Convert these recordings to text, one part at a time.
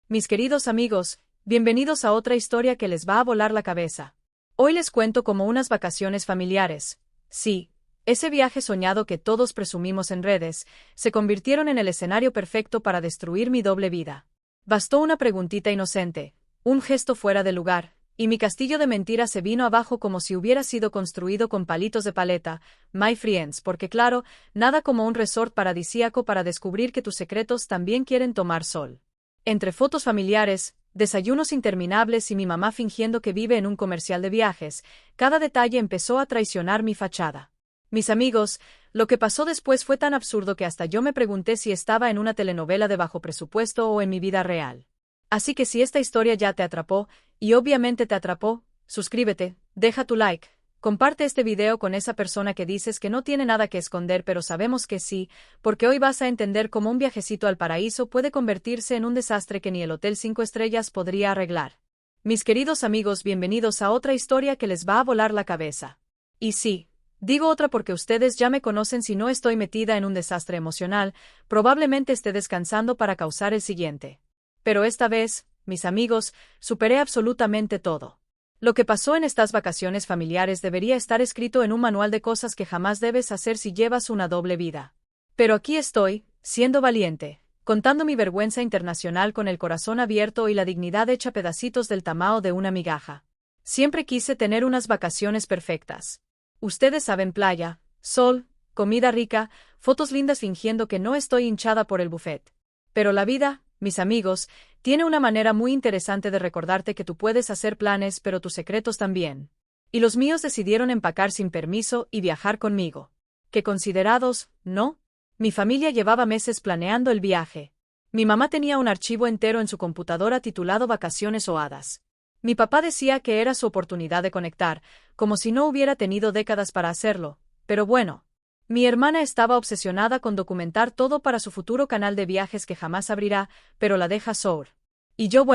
Mis queridos amigos, bienvenidos a otra historia que les va a volar la cabeza. Hoy les cuento como unas vacaciones familiares. Sí, ese viaje soñado que todos presumimos en redes, se convirtieron en el escenario perfecto para destruir mi doble vida. Bastó una preguntita inocente, un gesto fuera de lugar, y mi castillo de mentiras se vino abajo como si hubiera sido construido con palitos de paleta, my friends, porque claro, nada como un resort paradisíaco para descubrir que tus secretos también quieren tomar sol. Entre fotos familiares, desayunos interminables y mi mamá fingiendo que vive en un comercial de viajes, cada detalle empezó a traicionar mi fachada. Mis amigos, lo que pasó después fue tan absurdo que hasta yo me pregunté si estaba en una telenovela de bajo presupuesto o en mi vida real. Así que si esta historia ya te atrapó, y obviamente te atrapó, suscríbete, deja tu like, comparte este video con esa persona que dices que no tiene nada que esconder pero sabemos que sí, porque hoy vas a entender cómo un viajecito al paraíso puede convertirse en un desastre que ni el Hotel 5 estrellas podría arreglar. Mis queridos amigos, bienvenidos a otra historia que les va a volar la cabeza. Y sí, digo otra porque ustedes ya me conocen. Si no estoy metida en un desastre emocional, probablemente esté descansando para causar el siguiente. Pero esta vez, mis amigos, superé absolutamente todo. Lo que pasó en estas vacaciones familiares debería estar escrito en un manual de cosas que jamás debes hacer si llevas una doble vida. Pero aquí estoy, siendo valiente, contando mi vergüenza internacional con el corazón abierto y la dignidad hecha pedacitos del tamaño de una migaja. Siempre quise tener unas vacaciones perfectas. Ustedes saben, playa, sol, comida rica, fotos lindas fingiendo que no estoy hinchada por el buffet. Pero la vida, mis amigos, tiene una manera muy interesante de recordarte que tú puedes hacer planes pero tus secretos también. Y los míos decidieron empacar sin permiso y viajar conmigo. ¿Qué considerados, no? Mi familia llevaba meses planeando el viaje. Mi mamá tenía un archivo entero en su computadora titulado Vacaciones o Hadas. Mi papá decía que era su oportunidad de conectar, como si no hubiera tenido décadas para hacerlo, pero bueno. Mi hermana estaba obsesionada con documentar todo para su futuro canal de viajes que jamás abrirá, pero la deja sour. Y yo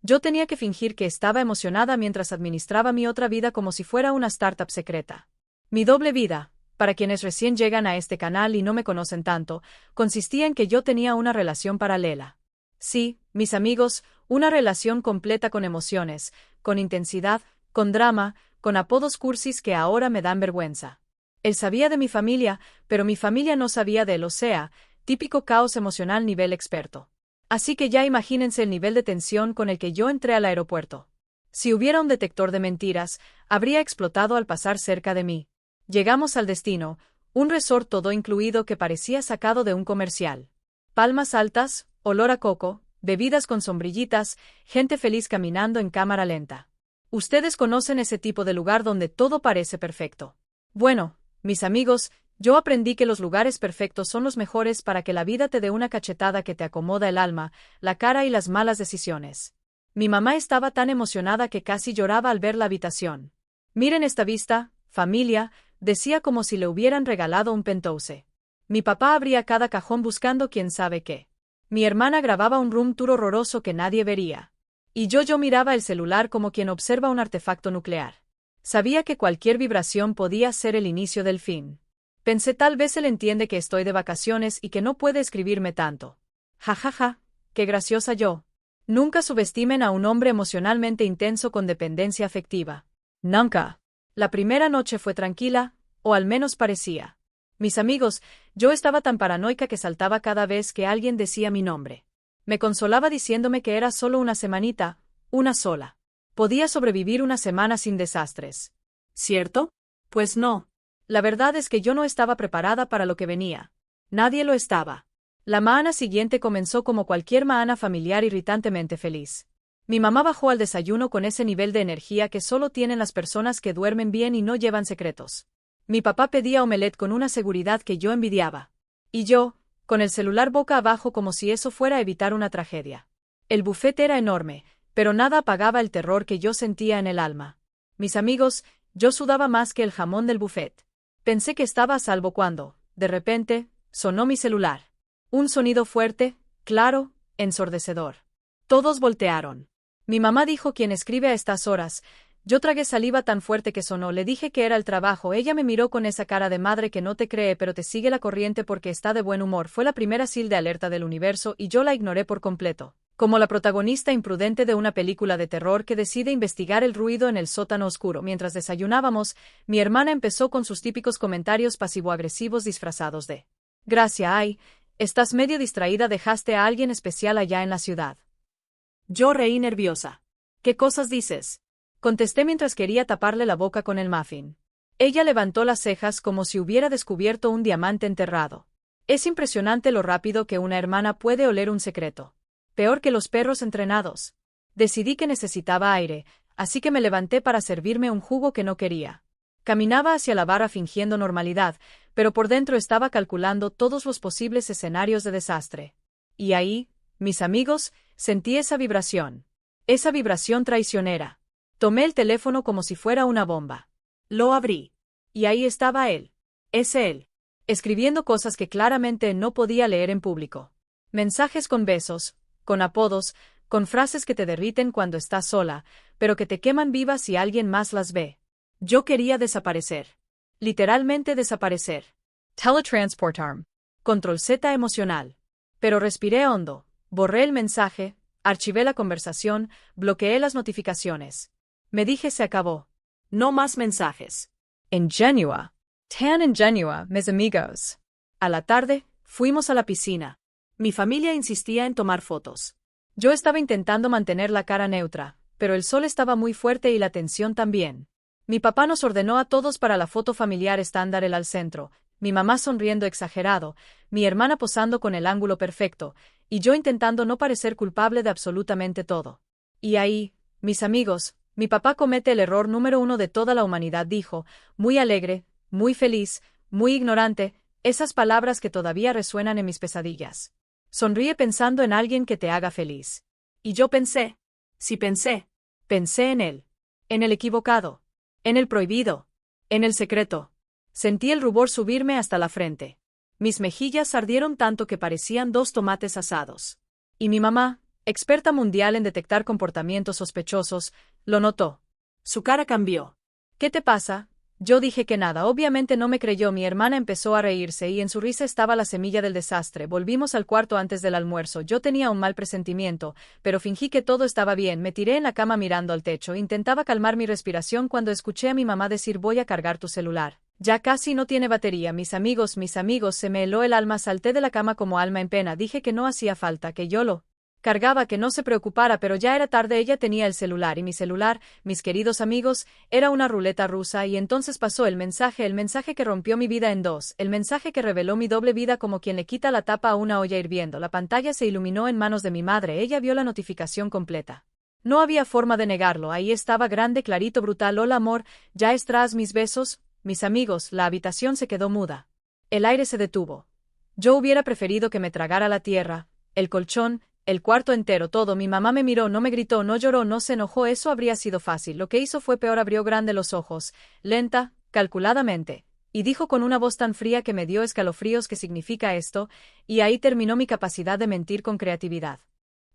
yo tenía que fingir que estaba emocionada mientras administraba mi otra vida como si fuera una startup secreta. Mi doble vida, para quienes recién llegan a este canal y no me conocen tanto, consistía en que yo tenía una relación paralela. Sí, mis amigos, una relación completa con emociones, con intensidad, con drama, con apodos cursis que ahora me dan vergüenza. Él sabía de mi familia, pero mi familia no sabía de él, o sea, típico caos emocional nivel experto. Así que ya imagínense el nivel de tensión con el que yo entré al aeropuerto. Si hubiera un detector de mentiras, habría explotado al pasar cerca de mí. Llegamos al destino, un resort todo incluido que parecía sacado de un comercial. Palmas altas, olor a coco, bebidas con sombrillitas, gente feliz caminando en cámara lenta. Ustedes conocen ese tipo de lugar donde todo parece perfecto. Bueno, mis amigos, yo aprendí que los lugares perfectos son los mejores para que la vida te dé una cachetada que te acomoda el alma, la cara y las malas decisiones. Mi mamá estaba tan emocionada que casi lloraba al ver la habitación. Miren esta vista, familia, decía como si le hubieran regalado un penthouse. Mi papá abría cada cajón buscando quién sabe qué. Mi hermana grababa un room tour horroroso que nadie vería. Y yo miraba el celular como quien observa un artefacto nuclear. Sabía que cualquier vibración podía ser el inicio del fin. Pensé, tal vez él entiende que estoy de vacaciones y que no puede escribirme tanto. Ja ja ja, qué graciosa yo. Nunca subestimen a un hombre emocionalmente intenso con dependencia afectiva. Nunca. La primera noche fue tranquila, o al menos parecía. Mis amigos, yo estaba tan paranoica que saltaba cada vez que alguien decía mi nombre. Me consolaba diciéndome que era solo una semanita, una sola. Podía sobrevivir una semana sin desastres. ¿Cierto? Pues no. La verdad es que yo no estaba preparada para lo que venía. Nadie lo estaba. La mañana siguiente comenzó como cualquier mañana familiar, irritantemente feliz. Mi mamá bajó al desayuno con ese nivel de energía que solo tienen las personas que duermen bien y no llevan secretos. Mi papá pedía omelette con una seguridad que yo envidiaba. Y yo, con el celular boca abajo como si eso fuera a evitar una tragedia. El buffet era enorme, pero nada apagaba el terror que yo sentía en el alma. Mis amigos, yo sudaba más que el jamón del buffet. Pensé que estaba a salvo cuando, de repente, sonó mi celular. Un sonido fuerte, claro, ensordecedor. Todos voltearon. Mi mamá dijo: ¿Quién escribe a estas horas? Yo tragué saliva tan fuerte que sonó, le dije que era el trabajo, ella me miró con esa cara de madre que no te cree pero te sigue la corriente porque está de buen humor, fue la primera sil de alerta del universo y yo la ignoré por completo. Como la protagonista imprudente de una película de terror que decide investigar el ruido en el sótano oscuro. Mientras desayunábamos, mi hermana empezó con sus típicos comentarios pasivo-agresivos disfrazados de gracia. Ay, estás medio distraída, dejaste a alguien especial allá en la ciudad. Yo reí nerviosa. ¿Qué cosas dices? Contesté mientras quería taparle la boca con el muffin. Ella levantó las cejas como si hubiera descubierto un diamante enterrado. Es impresionante lo rápido que una hermana puede oler un secreto. Peor que los perros entrenados. Decidí que necesitaba aire, así que me levanté para servirme un jugo que no quería. Caminaba hacia la barra fingiendo normalidad, pero por dentro estaba calculando todos los posibles escenarios de desastre. Y ahí, mis amigos, sentí esa vibración. Esa vibración traicionera. Tomé el teléfono como si fuera una bomba. Lo abrí. Y ahí estaba él. Es él. Escribiendo cosas que claramente no podía leer en público. Mensajes con besos, con apodos, con frases que te derriten cuando estás sola, pero que te queman vivas si alguien más las ve. Yo quería desaparecer. Literalmente desaparecer. Teletransportarme. Control Z emocional. Pero respiré hondo, borré el mensaje, archivé la conversación, bloqueé las notificaciones. Me dije se acabó. No más mensajes. Ingenua. Tan ingenua, mis amigos. A la tarde, fuimos a la piscina. Mi familia insistía en tomar fotos. Yo estaba intentando mantener la cara neutra, pero el sol estaba muy fuerte y la tensión también. Mi papá nos ordenó a todos para la foto familiar estándar el al centro, mi mamá sonriendo exagerado, mi hermana posando con el ángulo perfecto, y yo intentando no parecer culpable de absolutamente todo. Y ahí, mis amigos, mi papá comete el error número 1 de toda la humanidad, dijo, muy alegre, muy feliz, muy ignorante, esas palabras que todavía resuenan en mis pesadillas. Sonríe pensando en alguien que te haga feliz. Y yo pensé. Sí pensé. Pensé en él. En el equivocado. En el prohibido. En el secreto. Sentí el rubor subirme hasta la frente. Mis mejillas ardieron tanto que parecían 2 tomates asados. Y mi mamá, experta mundial en detectar comportamientos sospechosos, lo notó. Su cara cambió. ¿Qué te pasa? Yo dije que nada, obviamente no me creyó, mi hermana empezó a reírse y en su risa estaba la semilla del desastre. Volvimos al cuarto antes del almuerzo, yo tenía un mal presentimiento, pero fingí que todo estaba bien, me tiré en la cama mirando al techo, intentaba calmar mi respiración cuando escuché a mi mamá decir voy a cargar tu celular. Ya casi no tiene batería, mis amigos, se me heló el alma, salté de la cama como alma en pena, dije que no hacía falta, que yo lo cargaba, que no se preocupara, pero ya era tarde, ella tenía el celular y mi celular, mis queridos amigos, era una ruleta rusa y entonces pasó el mensaje que rompió mi vida en dos, el mensaje que reveló mi doble vida como quien le quita la tapa a una olla hirviendo, la pantalla se iluminó en manos de mi madre, ella vio la notificación completa. No había forma de negarlo, ahí estaba grande, clarito, brutal, hola amor, ya estás mis besos, mis amigos, la habitación se quedó muda. El aire se detuvo. Yo hubiera preferido que me tragara la tierra, el colchón, el cuarto entero, todo. Mi mamá me miró, no me gritó, no lloró, no se enojó, eso habría sido fácil. Lo que hizo fue peor, abrió grande los ojos, lenta, calculadamente, y dijo con una voz tan fría que me dio escalofríos, ¿qué significa esto? Y ahí terminó mi capacidad de mentir con creatividad.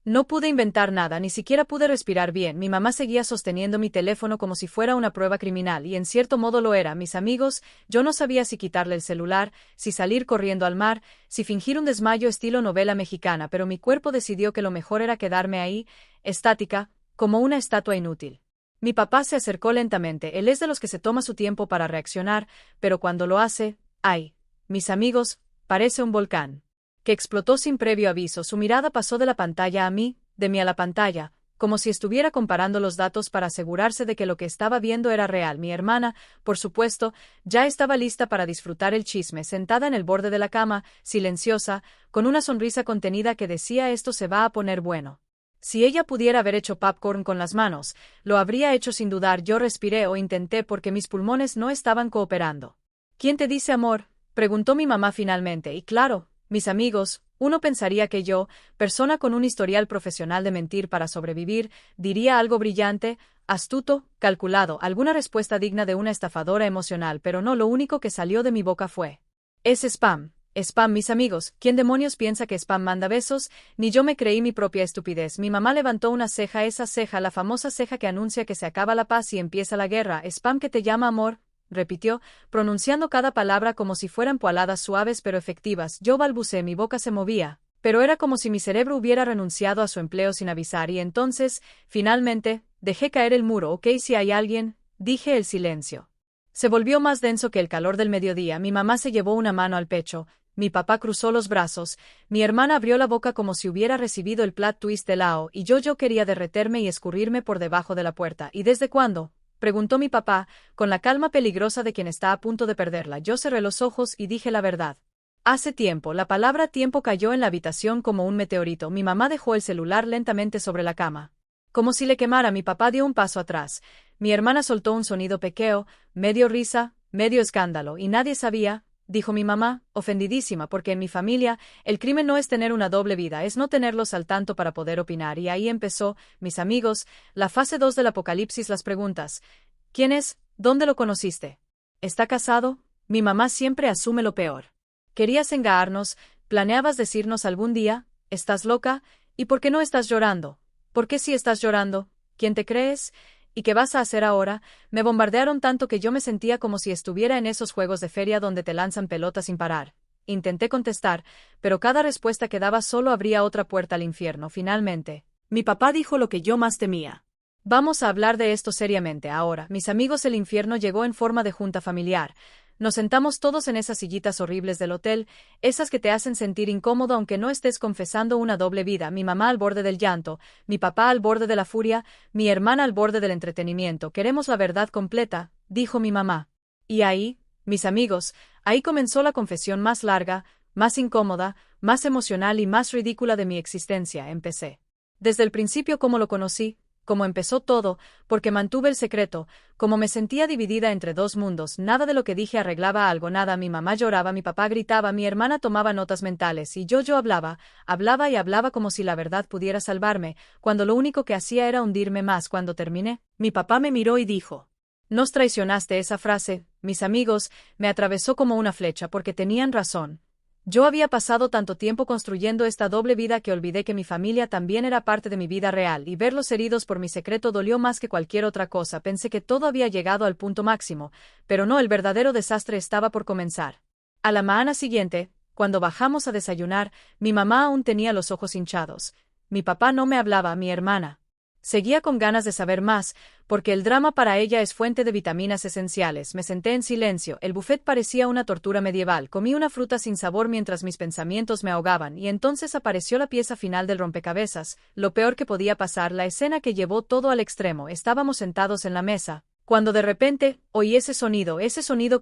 No pude inventar nada, ni siquiera pude respirar bien. Mi mamá seguía sosteniendo mi teléfono como si fuera una prueba criminal, y en cierto modo lo era. Mis amigos, yo no sabía si quitarle el celular, si salir corriendo al mar, si fingir un desmayo estilo novela mexicana, pero mi cuerpo decidió que lo mejor era quedarme ahí, estática, como una estatua inútil. Mi papá se acercó lentamente, él es de los que se toma su tiempo para reaccionar, pero cuando lo hace, ¡ay! Mis amigos, parece un volcán que explotó sin previo aviso. Su mirada pasó de la pantalla a mí, de mí a la pantalla, como si estuviera comparando los datos para asegurarse de que lo que estaba viendo era real. Mi hermana, por supuesto, ya estaba lista para disfrutar el chisme, sentada en el borde de la cama, silenciosa, con una sonrisa contenida que decía esto se va a poner bueno. Si ella pudiera haber hecho popcorn con las manos, lo habría hecho sin dudar. Yo respiré o intenté porque mis pulmones no estaban cooperando. ¿Quién te dice amor?, preguntó mi mamá finalmente, y claro, mis amigos, uno pensaría que yo, persona con un historial profesional de mentir para sobrevivir, diría algo brillante, astuto, calculado, alguna respuesta digna de una estafadora emocional, pero no, lo único que salió de mi boca fue: es spam, Spam, mis amigos, ¿quién demonios piensa que Spam manda besos? Ni yo me creí mi propia estupidez. Mi mamá levantó una ceja, esa ceja, la famosa ceja que anuncia que se acaba la paz y empieza la guerra. Spam que te llama amor, repitió, pronunciando cada palabra como si fueran pualadas suaves pero efectivas. Yo balbuceé, mi boca se movía, pero era como si mi cerebro hubiera renunciado a su empleo sin avisar y entonces, finalmente, dejé caer el muro. Ok, si hay alguien, dije. El silencio se volvió más denso que el calor del mediodía. Mi mamá se llevó una mano al pecho. Mi papá cruzó los brazos, mi hermana abrió la boca como si hubiera recibido el plot twist de Lao, y yo quería derreterme y escurrirme por debajo de la puerta. ¿Y desde cuándo?, preguntó mi papá, con la calma peligrosa de quien está a punto de perderla. Yo cerré los ojos y dije la verdad. Hace tiempo. La palabra tiempo cayó en la habitación como un meteorito. Mi mamá dejó el celular lentamente sobre la cama, como si le quemara. Mi papá dio un paso atrás. Mi hermana soltó un sonido pequeño, medio risa, medio escándalo, y nadie sabía, dijo mi mamá, ofendidísima, porque en mi familia, el crimen no es tener una doble vida, es no tenerlos al tanto para poder opinar. Y ahí empezó, mis amigos, la fase 2 del apocalipsis. Las preguntas. ¿Quién es? ¿Dónde lo conociste? ¿Está casado? Mi mamá siempre asume lo peor. ¿Querías engañarnos? ¿Planeabas decirnos algún día? ¿Estás loca? ¿Y por qué no estás llorando? ¿Por qué si estás llorando? ¿Quién te crees? ¿Y qué vas a hacer ahora? Me bombardearon tanto que yo me sentía como si estuviera en esos juegos de feria donde te lanzan pelotas sin parar. Intenté contestar, pero cada respuesta que daba solo abría otra puerta al infierno. Finalmente, mi papá dijo lo que yo más temía. Vamos a hablar de esto seriamente ahora. Mis amigos, el infierno llegó en forma de junta familiar. Nos sentamos todos en esas sillitas horribles del hotel, esas que te hacen sentir incómodo aunque no estés confesando una doble vida. Mi mamá al borde del llanto, mi papá al borde de la furia, mi hermana al borde del entretenimiento. Queremos la verdad completa, dijo mi mamá. Y ahí, mis amigos, ahí comenzó la confesión más larga, más incómoda, más emocional y más ridícula de mi existencia. Empecé. Desde el principio cómo lo conocí, cómo empezó todo, porque mantuve el secreto, como me sentía dividida entre dos mundos. Nada de lo que dije arreglaba algo, nada. Mi mamá lloraba, mi papá gritaba, mi hermana tomaba notas mentales y yo hablaba y hablaba como si la verdad pudiera salvarme, cuando lo único que hacía era hundirme más. Cuando terminé, mi papá me miró y dijo: «Nos traicionaste». Esa frase, mis amigos, me atravesó como una flecha porque tenían razón. Yo había pasado tanto tiempo construyendo esta doble vida que olvidé que mi familia también era parte de mi vida real, y verlos heridos por mi secreto dolió más que cualquier otra cosa. Pensé que todo había llegado al punto máximo, pero no, el verdadero desastre estaba por comenzar. A la mañana siguiente, cuando bajamos a desayunar, mi mamá aún tenía los ojos hinchados. Mi papá no me hablaba, mi hermana seguía con ganas de saber más, porque el drama para ella es fuente de vitaminas esenciales. Me senté en silencio, el buffet parecía una tortura medieval, comí una fruta sin sabor mientras mis pensamientos me ahogaban, y entonces apareció la pieza final del rompecabezas, lo peor que podía pasar, la escena que llevó todo al extremo. Estábamos sentados en la mesa, cuando de repente, oí ese sonido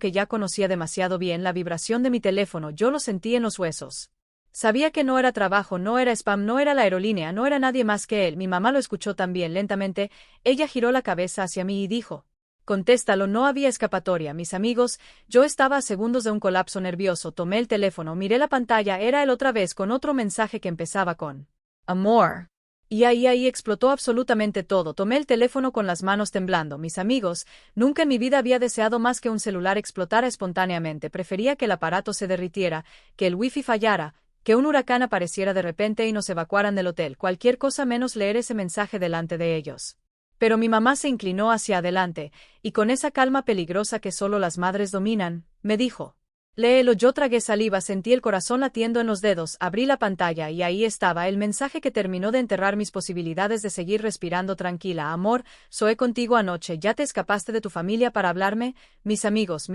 que ya conocía demasiado bien, la vibración de mi teléfono. Yo lo sentí en los huesos. Sabía que no era trabajo, no era spam, no era la aerolínea, no era nadie más que él. Mi mamá lo escuchó también. Lentamente, ella giró la cabeza hacia mí y dijo: «Contéstalo». No había escapatoria. Mis amigos, yo estaba a segundos de un colapso nervioso. Tomé el teléfono, miré la pantalla, era él otra vez con otro mensaje que empezaba con «Amor». Y ahí explotó absolutamente todo. Tomé el teléfono con las manos temblando. Mis amigos, nunca en mi vida había deseado más que un celular explotara espontáneamente. Prefería que el aparato se derritiera, que el wifi fallara, que un huracán apareciera de repente y nos evacuaran del hotel, cualquier cosa menos leer ese mensaje delante de ellos. Pero mi mamá se inclinó hacia adelante, y con esa calma peligrosa que solo las madres dominan, me dijo: «Léelo». Yo tragué saliva, sentí el corazón latiendo en los dedos, abrí la pantalla y ahí estaba el mensaje que terminó de enterrar mis posibilidades de seguir respirando tranquila. «Amor, soé contigo anoche. ¿Ya te escapaste de tu familia para hablarme?» Mis amigos,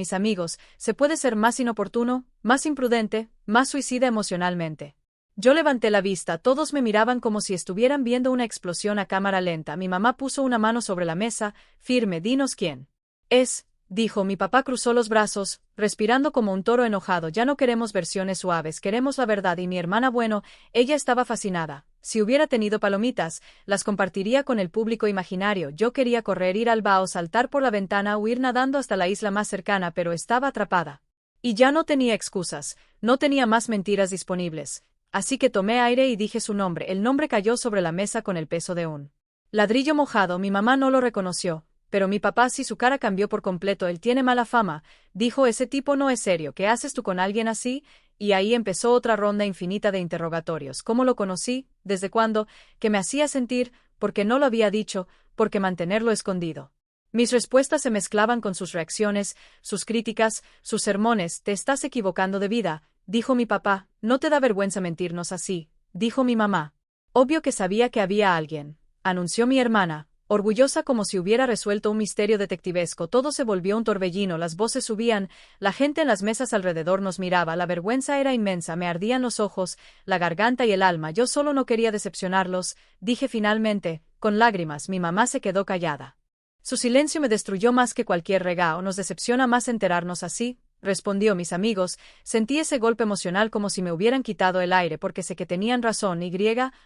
¿se puede ser más inoportuno, más imprudente, más suicida emocionalmente? Yo levanté la vista, todos me miraban como si estuvieran viendo una explosión a cámara lenta. Mi mamá puso una mano sobre la mesa, firme. «Dinos quién es», dijo. Mi papá cruzó los brazos, respirando como un toro enojado. «Ya no queremos versiones suaves, queremos la verdad». Y mi hermana, bueno, ella estaba fascinada. Si hubiera tenido palomitas, las compartiría con el público imaginario. Yo quería correr, ir al bao, saltar por la ventana, huir nadando hasta la isla más cercana, pero estaba atrapada. Y ya no tenía excusas, no tenía más mentiras disponibles. Así que tomé aire y dije su nombre. El nombre cayó sobre la mesa con el peso de un ladrillo mojado. Mi mamá no lo reconoció, Pero mi papá, si su cara cambió por completo, él tiene mala fama, dijo, ese tipo no es serio, ¿qué haces tú con alguien así? Y ahí empezó otra ronda infinita de interrogatorios. ¿Cómo lo conocí? ¿Desde cuándo? ¿Qué me hacía sentir? ¿Por qué no lo había dicho? ¿Por qué mantenerlo escondido? Mis respuestas se mezclaban con sus reacciones, sus críticas, sus sermones. Te estás equivocando de vida, dijo mi papá. No te da vergüenza mentirnos así, dijo mi mamá. Obvio que sabía que había alguien, anunció mi hermana, orgullosa como si hubiera resuelto un misterio detectivesco. Todo se volvió un torbellino, las voces subían, la gente en las mesas alrededor nos miraba, la vergüenza era inmensa, me ardían los ojos, la garganta y el alma. Yo solo no quería decepcionarlos, dije finalmente, con lágrimas. Mi mamá se quedó callada. Su silencio me destruyó más que cualquier regao. Nos decepciona más enterarnos así, respondió. Mis amigos, sentí ese golpe emocional como si me hubieran quitado el aire porque sé que tenían razón.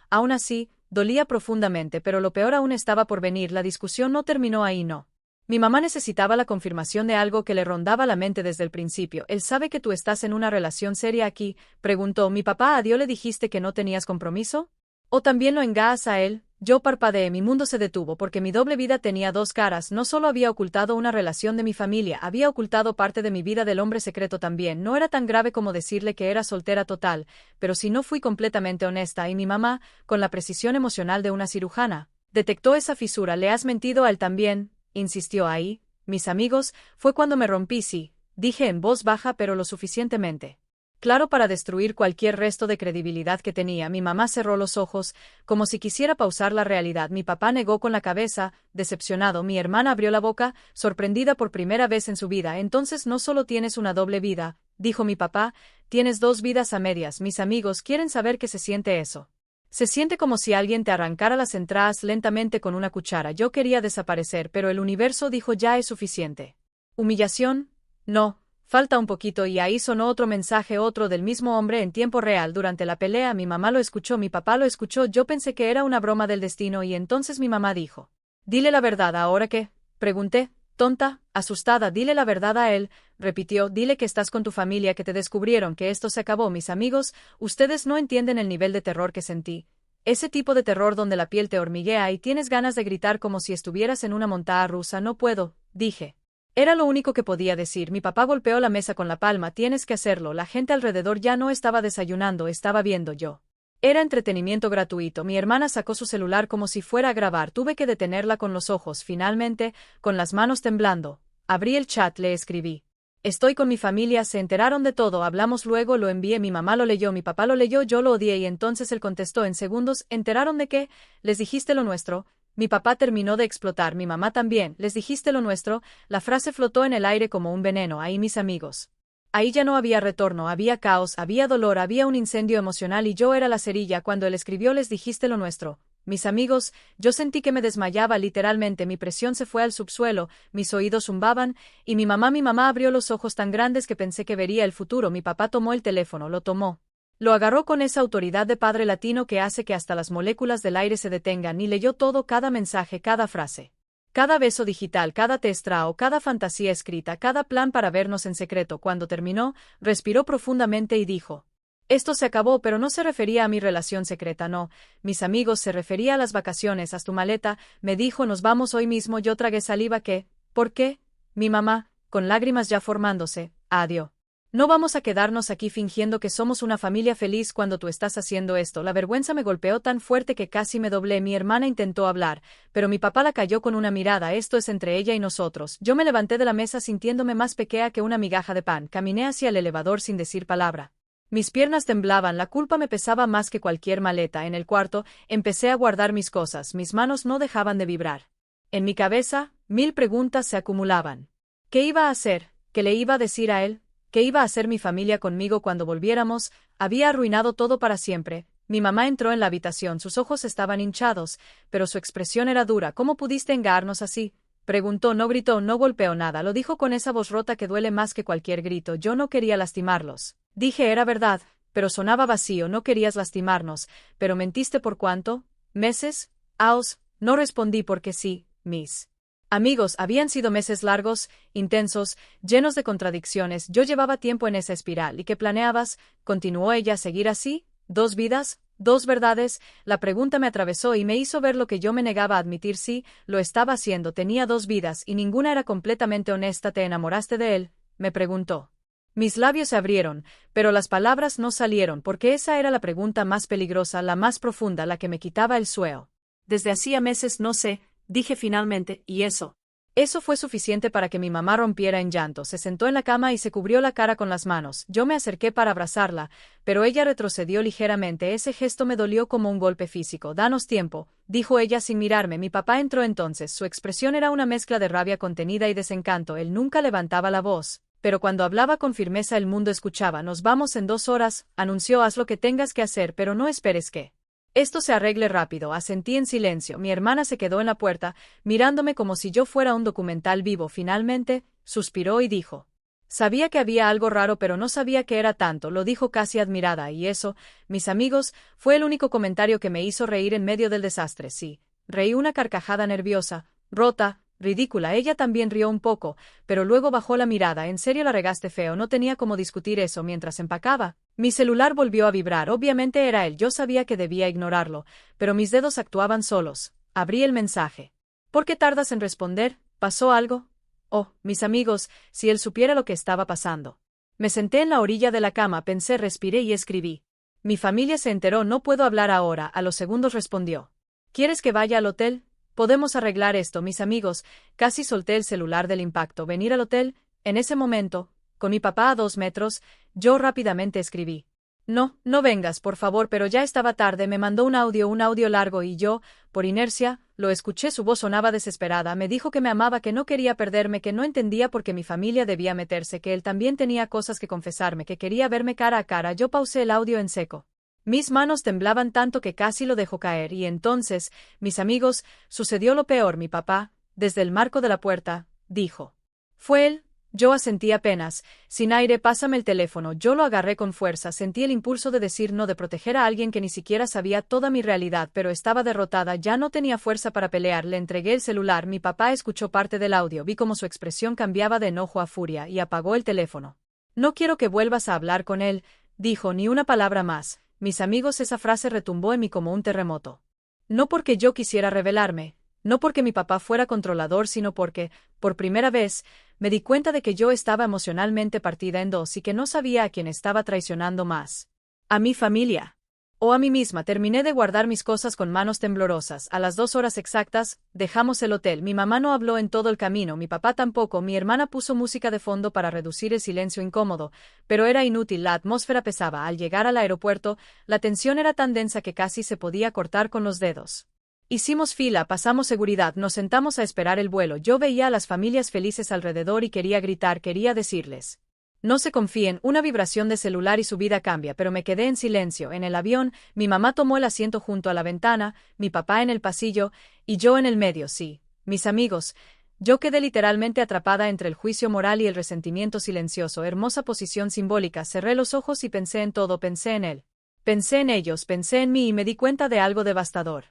Aún así, dolía profundamente, pero lo peor aún estaba por venir. La discusión no terminó ahí, no. Mi mamá necesitaba la confirmación de algo que le rondaba la mente desde el principio. ¿Él sabe que tú estás en una relación seria aquí?, preguntó. Mi papá, ¿a Dios le dijiste que no tenías compromiso? ¿O también lo engañas a él? Yo parpadeé, mi mundo se detuvo porque mi doble vida tenía dos caras. No solo había ocultado una relación de mi familia, había ocultado parte de mi vida del hombre secreto también. No era tan grave como decirle que era soltera total, pero si no fui completamente honesta y mi mamá, con la precisión emocional de una cirujana, detectó esa fisura. ¿Le has mentido a él también?, insistió. Ahí, mis amigos, fue cuando me rompí. Sí, dije en voz baja pero lo suficientemente claro para destruir cualquier resto de credibilidad que tenía. Mi mamá cerró los ojos, como si quisiera pausar la realidad. Mi papá negó con la cabeza, decepcionado. Mi hermana abrió la boca, sorprendida por primera vez en su vida. Entonces no solo tienes una doble vida, dijo mi papá, tienes dos vidas a medias. Mis amigos quieren saber qué se siente eso. Se siente como si alguien te arrancara las entrañas lentamente con una cuchara. Yo quería desaparecer, pero el universo dijo ya es suficiente. ¿Humillación? No. Falta un poquito. Y ahí sonó otro mensaje, otro del mismo hombre en tiempo real. Durante la pelea mi mamá lo escuchó, mi papá lo escuchó. Yo pensé que era una broma del destino y entonces mi mamá dijo: «Dile la verdad». ¿Ahora qué?, pregunté, tonta, asustada. «Dile la verdad a él», repitió. «Dile que estás con tu familia, que te descubrieron, que esto se acabó». Mis amigos, ustedes no entienden el nivel de terror que sentí. Ese tipo de terror donde la piel te hormiguea y tienes ganas de gritar como si estuvieras en una montaña rusa. No puedo, dije. Era lo único que podía decir. Mi papá golpeó la mesa con la palma. «Tienes que hacerlo». La gente alrededor ya no estaba desayunando, estaba viendo yo. Era entretenimiento gratuito. Mi hermana sacó su celular como si fuera a grabar. Tuve que detenerla con los ojos. Finalmente, con las manos temblando, abrí el chat, le escribí: «Estoy con mi familia, se enteraron de todo, hablamos luego». Lo envié, mi mamá lo leyó, mi papá lo leyó, yo lo odié y entonces él contestó en segundos: «¿Enteraron de qué? Les dijiste lo nuestro». Mi papá terminó de explotar, mi mamá también. «¿Les dijiste lo nuestro?». La frase flotó en el aire como un veneno. Ahí, mis amigos. Ahí ya no había retorno, había caos, había dolor, había un incendio emocional y yo era la cerilla cuando él escribió «Les dijiste lo nuestro». Mis amigos, yo sentí que me desmayaba literalmente, mi presión se fue al subsuelo, mis oídos zumbaban, y mi mamá abrió los ojos tan grandes que pensé que vería el futuro. Mi papá tomó el teléfono, lo tomó. Lo agarró con esa autoridad de padre latino que hace que hasta las moléculas del aire se detengan y leyó todo, cada mensaje, cada frase. Cada beso digital, cada testrao, cada fantasía escrita, cada plan para vernos en secreto. Cuando terminó, respiró profundamente y dijo: «Esto se acabó», pero no se refería a mi relación secreta, no, mis amigos, se refería a las vacaciones. «Haz tu maleta», me dijo, «nos vamos hoy mismo». Yo tragué saliva. «¿Qué? ¿Por qué?». Mi mamá, con lágrimas ya formándose: «Adiós. No vamos a quedarnos aquí fingiendo que somos una familia feliz cuando tú estás haciendo esto». La vergüenza me golpeó tan fuerte que casi me doblé. Mi hermana intentó hablar, pero mi papá la calló con una mirada: «Esto es entre ella y nosotros». Yo me levanté de la mesa sintiéndome más pequeña que una migaja de pan. Caminé hacia el elevador sin decir palabra. Mis piernas temblaban, la culpa me pesaba más que cualquier maleta. En el cuarto, empecé a guardar mis cosas, mis manos no dejaban de vibrar. En mi cabeza, 1000 preguntas se acumulaban. ¿Qué iba a hacer? ¿Qué le iba a decir a él? ¿Qué iba a hacer mi familia conmigo cuando volviéramos? Había arruinado todo para siempre. Mi mamá entró en la habitación, sus ojos estaban hinchados, pero su expresión era dura. «¿Cómo pudiste engañarnos así?», preguntó. No gritó, no golpeó nada, lo dijo con esa voz rota que duele más que cualquier grito. «Yo no quería lastimarlos». Dije, era verdad, pero sonaba vacío. «No querías lastimarnos, pero mentiste por ¿cuánto? ¿Meses? ¿Años?». No respondí porque sí, mis amigos, habían sido meses largos, intensos, llenos de contradicciones. Yo llevaba tiempo en esa espiral. «¿Y qué planeabas?», continuó ella, «¿seguir así? ¿2 vidas? Dos verdades, la pregunta me atravesó y me hizo ver lo que yo me negaba a admitir. Sí, lo estaba haciendo, tenía dos vidas y ninguna era completamente honesta. ¿Te enamoraste de él?, me preguntó. Mis labios se abrieron, pero las palabras no salieron porque esa era la pregunta más peligrosa, la más profunda, la que me quitaba el sueño. Desde hacía meses no sé, dije finalmente, ¿y eso? Eso fue suficiente para que mi mamá rompiera en llanto. Se sentó en la cama y se cubrió la cara con las manos. Yo me acerqué para abrazarla, pero ella retrocedió ligeramente. Ese gesto me dolió como un golpe físico. Danos tiempo, dijo ella sin mirarme. Mi papá entró entonces. Su expresión era una mezcla de rabia contenida y desencanto. Él nunca levantaba la voz, pero cuando hablaba con firmeza el mundo escuchaba. Nos vamos en 2 horas, anunció. Haz lo que tengas que hacer, pero no esperes que esto se arregle rápido. Asentí en silencio. Mi hermana se quedó en la puerta, mirándome como si yo fuera un documental vivo. Finalmente, suspiró y dijo: sabía que había algo raro, pero no sabía qué era tanto. Lo dijo casi admirada. Y eso, mis amigos, fue el único comentario que me hizo reír en medio del desastre. Sí, reí una carcajada nerviosa, rota, ridícula. Ella también rió un poco, pero luego bajó la mirada. ¿En serio la regaste feo? No tenía cómo discutir eso mientras empacaba. Mi celular volvió a vibrar. Obviamente era él. Yo sabía que debía ignorarlo, pero mis dedos actuaban solos. Abrí el mensaje. ¿Por qué tardas en responder? ¿Pasó algo? Oh, mis amigos, si él supiera lo que estaba pasando. Me senté en la orilla de la cama, pensé, respiré y escribí. Mi familia se enteró. No puedo hablar ahora. A los segundos respondió: ¿quieres que vaya al hotel? Podemos arreglar esto, mis amigos. Casi solté el celular del impacto. ¿Venir al hotel? En ese momento, con mi papá a 2 metros, yo rápidamente escribí: no, no vengas, por favor. Pero ya estaba tarde. Me mandó un audio largo y yo, por inercia, lo escuché. Su voz sonaba desesperada. Me dijo que me amaba, que no quería perderme, que no entendía por qué mi familia debía meterse, que él también tenía cosas que confesarme, que quería verme cara a cara. Yo pausé el audio en seco. Mis manos temblaban tanto que casi lo dejó caer. Y entonces, mis amigos, sucedió lo peor. Mi papá, desde el marco de la puerta, dijo: ¿fue él? Yo asentí apenas, sin aire. Pásame el teléfono. Yo lo agarré con fuerza. Sentí el impulso de decir no, de proteger a alguien que ni siquiera sabía toda mi realidad, pero estaba derrotada. Ya no tenía fuerza para pelear. Le entregué el celular. Mi papá escuchó parte del audio. Vi cómo su expresión cambiaba de enojo a furia y apagó el teléfono. No quiero que vuelvas a hablar con él, dijo. Ni una palabra más. Mis amigos, esa frase retumbó en mí como un terremoto. No porque yo quisiera rebelarme, no porque mi papá fuera controlador, sino porque, por primera vez, me di cuenta de que yo estaba emocionalmente partida en dos y que no sabía a quién estaba traicionando más. A mi familia. O a mí misma. Terminé de guardar mis cosas con manos temblorosas. A las 2 horas exactas, dejamos el hotel. Mi mamá no habló en todo el camino, mi papá tampoco. Mi hermana puso música de fondo para reducir el silencio incómodo, pero era inútil. La atmósfera pesaba. Al llegar al aeropuerto, la tensión era tan densa que casi se podía cortar con los dedos. Hicimos fila, pasamos seguridad, nos sentamos a esperar el vuelo. Yo veía a las familias felices alrededor y quería gritar, quería decirles: no se confíen. Una vibración de celular y su vida cambia, pero me quedé en silencio. En el avión, mi mamá tomó el asiento junto a la ventana, mi papá en el pasillo, y yo en el medio. Sí, mis amigos, yo quedé literalmente atrapada entre el juicio moral y el resentimiento silencioso. Hermosa posición simbólica. Cerré los ojos y pensé en todo. Pensé en él. Pensé en ellos, pensé en mí y me di cuenta de algo devastador.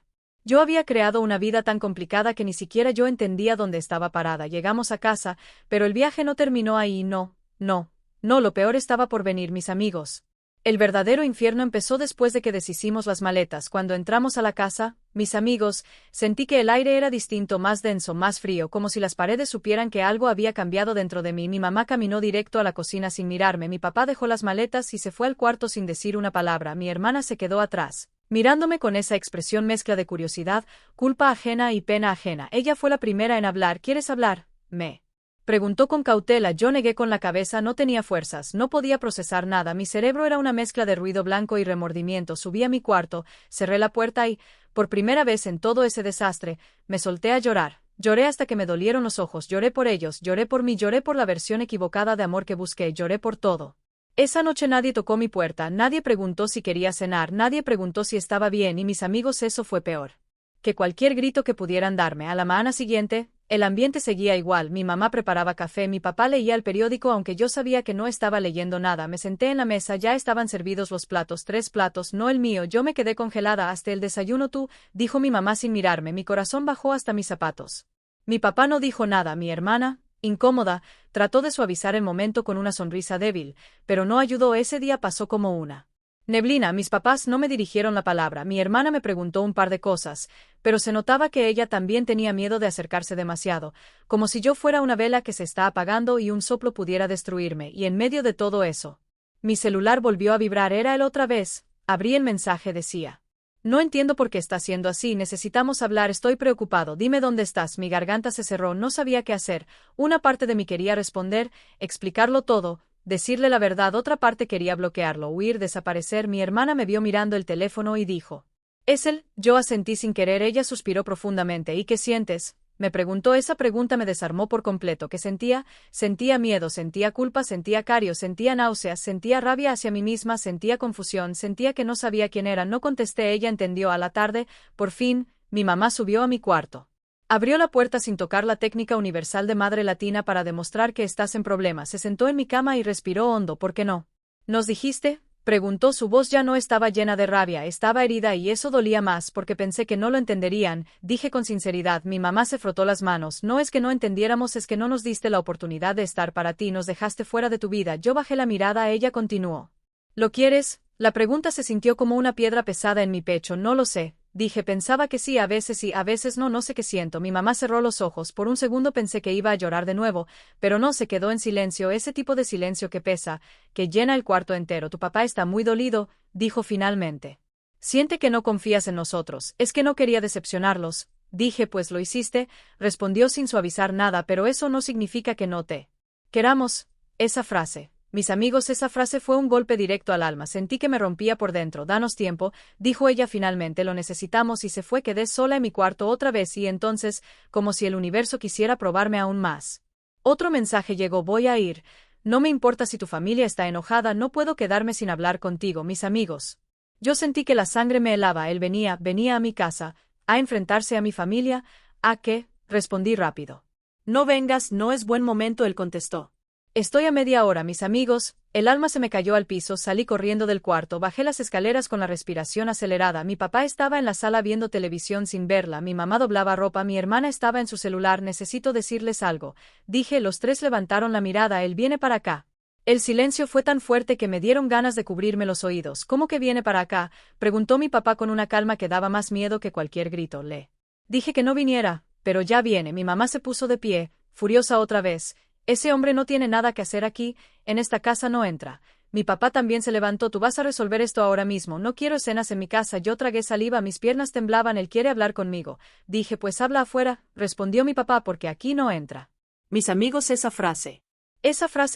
Yo había creado una vida tan complicada que ni siquiera yo entendía dónde estaba parada. Llegamos a casa, pero el viaje no terminó ahí. No, no. No, lo peor estaba por venir, mis amigos. El verdadero infierno empezó después de que deshicimos las maletas. Cuando entramos a la casa, mis amigos, sentí que el aire era distinto, más denso, más frío, como si las paredes supieran que algo había cambiado dentro de mí. Mi mamá caminó directo a la cocina sin mirarme. Mi papá dejó las maletas y se fue al cuarto sin decir una palabra. Mi hermana se quedó atrás, mirándome con esa expresión mezcla de curiosidad, culpa ajena y pena ajena. Ella fue la primera en hablar. ¿Quieres hablar? Me preguntó con cautela. Yo negué con la cabeza. No tenía fuerzas, no podía procesar nada. Mi cerebro era una mezcla de ruido blanco y remordimiento. Subí a mi cuarto, cerré la puerta y, por primera vez en todo ese desastre, me solté a llorar. Lloré hasta que me dolieron los ojos. Lloré por ellos, lloré por mí, lloré por la versión equivocada de amor que busqué, lloré por todo. Esa noche nadie tocó mi puerta, nadie preguntó si quería cenar, nadie preguntó si estaba bien, y mis amigos, eso fue peor que cualquier grito que pudieran darme. A la mañana siguiente, el ambiente seguía igual. Mi mamá preparaba café, mi papá leía el periódico aunque yo sabía que no estaba leyendo nada. Me senté en la mesa, ya estaban servidos los platos, 3 platos, no el mío. Yo me quedé congelada. Hasta el desayuno tú, dijo mi mamá sin mirarme. Mi corazón bajó hasta mis zapatos. Mi papá no dijo nada. Mi hermana, incómoda, trató de suavizar el momento con una sonrisa débil, pero no ayudó. Ese día pasó como una Neblina, mis papás no me dirigieron la palabra, mi hermana me preguntó un par de cosas, pero se notaba que ella también tenía miedo de acercarse demasiado, como si yo fuera una vela que se está apagando y un soplo pudiera destruirme, y en medio de todo eso. Mi celular volvió a vibrar, era él otra vez, abrí el mensaje, decía. No entiendo por qué está siendo así, necesitamos hablar, estoy preocupado, dime dónde estás, mi garganta se cerró, no sabía qué hacer, una parte de mí quería responder, explicarlo todo, decirle la verdad, otra parte quería bloquearlo, huir, desaparecer. Mi hermana me vio mirando el teléfono y dijo: «¿Es él?». Yo asentí sin querer, ella suspiró profundamente. «¿Y qué sientes?», me preguntó. Esa pregunta me desarmó por completo. ¿Qué sentía? Sentía miedo, sentía culpa, sentía cario, sentía náuseas, sentía rabia hacia mí misma, sentía confusión, sentía que no sabía quién era. No contesté, ella entendió. A la tarde, por fin, mi mamá subió a mi cuarto. Abrió la puerta sin tocar, la técnica universal de madre latina para demostrar que estás en problemas. Se sentó en mi cama y respiró hondo. «¿Por qué no nos dijiste?», preguntó. Su voz ya no estaba llena de rabia, estaba herida y eso dolía más porque pensé que no lo entenderían. Dije con sinceridad. Mi mamá se frotó las manos. «No es que no entendiéramos, es que no nos diste la oportunidad de estar para ti, nos dejaste fuera de tu vida». Yo bajé la mirada, ella continuó. «¿Lo quieres?». La pregunta se sintió como una piedra pesada en mi pecho. «No lo sé», dije, pensaba que sí, a veces sí, a veces no, no sé qué siento. Mi mamá cerró los ojos, por un segundo pensé que iba a llorar de nuevo, pero no, se quedó en silencio, ese tipo de silencio que pesa, que llena el cuarto entero. «Tu papá está muy dolido», dijo finalmente. «Siente que no confías en nosotros». «Es que no quería decepcionarlos», dije. «Pues lo hiciste», respondió sin suavizar nada, «pero eso no significa que no te queramos». Esa frase, mis amigos, esa frase fue un golpe directo al alma, sentí que me rompía por dentro. «Danos tiempo», dijo ella finalmente, «lo necesitamos», y se fue. Quedé sola en mi cuarto otra vez y entonces, como si el universo quisiera probarme aún más. Otro mensaje llegó: «Voy a ir. No me importa si tu familia está enojada, no puedo quedarme sin hablar contigo». Mis amigos. Yo sentí que la sangre me helaba. Él venía a mi casa, a enfrentarse a mi familia. «¿A qué?», respondí rápido. «No vengas, no es buen momento», él contestó. «Estoy a media hora». Mis amigos, el alma se me cayó al piso, salí corriendo del cuarto, bajé las escaleras con la respiración acelerada. Mi papá estaba en la sala viendo televisión sin verla, mi mamá doblaba ropa, mi hermana estaba en su celular. «Necesito decirles algo», dije. Los tres levantaron la mirada. «Él viene para acá». El silencio fue tan fuerte que me dieron ganas de cubrirme los oídos. «¿Cómo que viene para acá?», preguntó mi papá con una calma que daba más miedo que cualquier grito. Le dije que no viniera, pero ya viene. Mi mamá se puso de pie, furiosa otra vez. «Ese hombre no tiene nada que hacer aquí, en esta casa no entra». Mi papá también se levantó. «Tú vas a resolver esto ahora mismo, no quiero escenas en mi casa». Yo tragué saliva, mis piernas temblaban. «Él quiere hablar conmigo», dije. «Pues habla afuera», respondió mi papá, «porque aquí no entra». Mis amigos, esa frase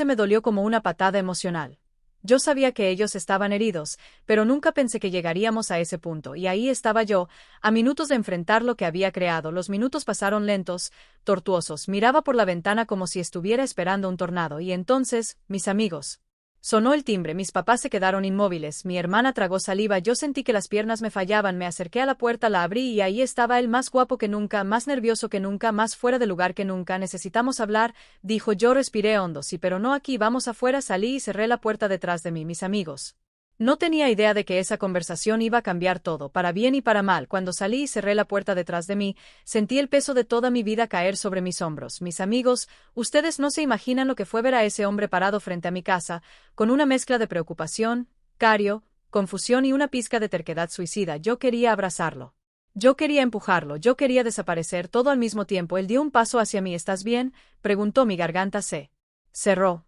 me dolió como una patada emocional. Yo sabía que ellos estaban heridos, pero nunca pensé que llegaríamos a ese punto, y ahí estaba yo, a minutos de enfrentar lo que había creado. Los minutos pasaron lentos, tortuosos. Miraba por la ventana como si estuviera esperando un tornado, y entonces, mis amigos, sonó el timbre. Mis papás se quedaron inmóviles, mi hermana tragó saliva, yo sentí que las piernas me fallaban. Me acerqué a la puerta, la abrí y ahí estaba él, más guapo que nunca, más nervioso que nunca, más fuera de lugar que nunca. «Necesitamos hablar», dijo. Yo respiré hondo. «Sí, pero no aquí, vamos afuera». Salí y cerré la puerta detrás de mí. Mis amigos. No tenía idea de que esa conversación iba a cambiar todo, para bien y para mal. Cuando salí y cerré la puerta detrás de mí, sentí el peso de toda mi vida caer sobre mis hombros. Mis amigos, ustedes no se imaginan lo que fue ver a ese hombre parado frente a mi casa, con una mezcla de preocupación, cario, confusión y una pizca de terquedad suicida. Yo quería abrazarlo. Yo quería empujarlo, yo quería desaparecer, todo al mismo tiempo. Él dio un paso hacia mí. «¿Estás bien?», preguntó. Mi garganta se cerró.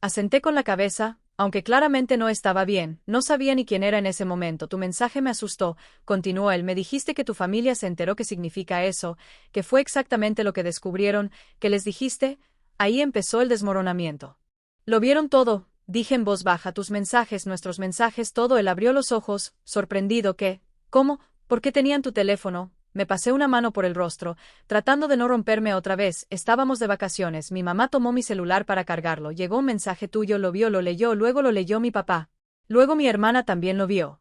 Asenté con la cabeza, aunque claramente no estaba bien. No sabía ni quién era en ese momento. «Tu mensaje me asustó», continuó él. «Me dijiste que tu familia se enteró. ¿Qué significa eso? ¿Qué fue exactamente lo que descubrieron? ¿Qué les dijiste?». Ahí empezó el desmoronamiento. «Lo vieron todo», dije en voz baja. «Tus mensajes, nuestros mensajes, todo». Él abrió los ojos, sorprendido. «¿Qué? ¿Cómo? ¿Por qué tenían tu teléfono?». Me pasé una mano por el rostro, tratando de no romperme otra vez. «Estábamos de vacaciones». Mi mamá tomó mi celular para cargarlo. «Llegó un mensaje tuyo», lo vio, lo leyó, luego lo leyó mi papá. Luego mi hermana también lo vio.